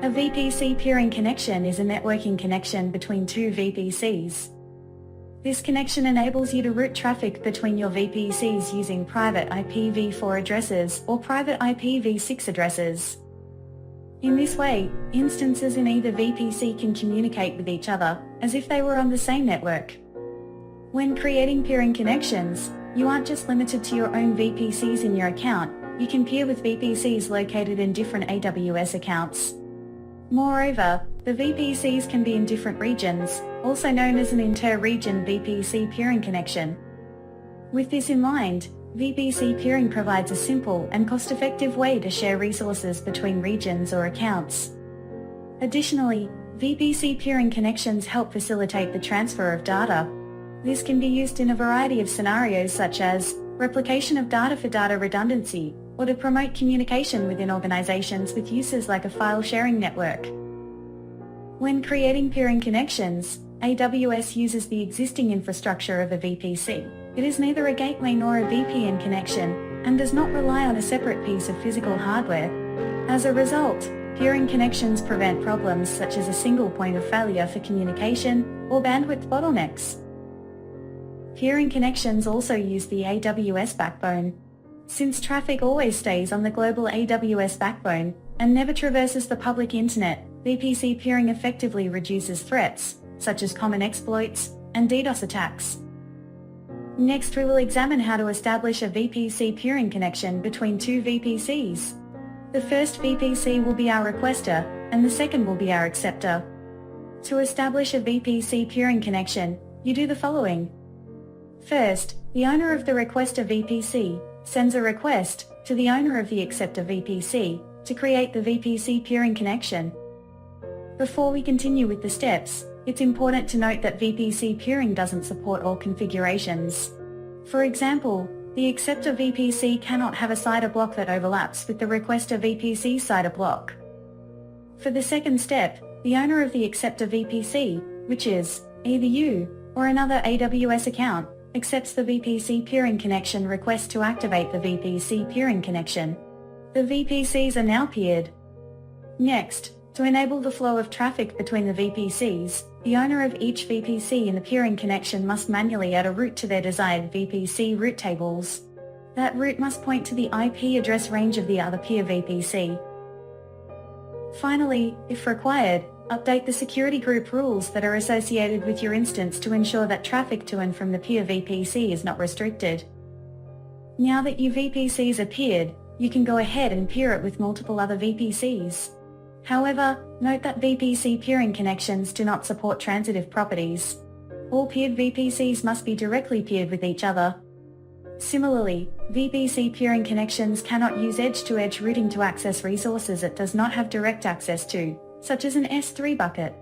A VPC peering connection is a networking connection between two VPCs. This connection enables you to route traffic between your VPCs using private IPv4 addresses or private IPv6 addresses. In this way, instances in either VPC can communicate with each other, as if they were on the same network. When creating peering connections, you aren't just limited to your own VPCs in your account, you can peer with VPCs located in different AWS accounts. Moreover, the VPCs can be in different regions, also known as an inter-region VPC peering connection. With this in mind, VPC peering provides a simple and cost-effective way to share resources between regions or accounts. Additionally, VPC peering connections help facilitate the transfer of data. This can be used in a variety of scenarios such as replication of data for data redundancy, or to promote communication within organizations with uses like a file-sharing network. When creating peering connections, AWS uses the existing infrastructure of a VPC. It is neither a gateway nor a VPN connection, and does not rely on a separate piece of physical hardware. As a result, peering connections prevent problems such as a single point of failure for communication, or bandwidth bottlenecks. Peering connections also use the AWS backbone. Since traffic always stays on the global AWS backbone, and never traverses the public internet, VPC peering effectively reduces threats, such as common exploits and DDoS attacks. Next, we will examine how to establish a VPC peering connection between two VPCs. The first VPC will be our requester, and the second will be our acceptor. To establish a VPC peering connection, you do the following. First, the owner of the requester VPC sends a request to the owner of the acceptor VPC to create the VPC peering connection. Before we continue with the steps, it's important to note that VPC peering doesn't support all configurations. For example, the acceptor VPC cannot have a CIDR block that overlaps with the requester VPC CIDR block. For the second step, the owner of the acceptor VPC, which is either you or another AWS account, accepts the VPC peering connection request to activate the VPC peering connection. The VPCs are now peered. Next, to enable the flow of traffic between the VPCs, the owner of each VPC in the peering connection must manually add a route to their desired VPC route tables. That route must point to the IP address range of the other peer VPC. Finally, if required, update the security group rules that are associated with your instance to ensure that traffic to and from the peer VPC is not restricted. Now that your VPCs are peered, you can go ahead and peer it with multiple other VPCs. However, note that VPC peering connections do not support transitive properties. All peered VPCs must be directly peered with each other. Similarly, VPC peering connections cannot use edge-to-edge routing to access resources it does not have direct access to, such as an S3 bucket.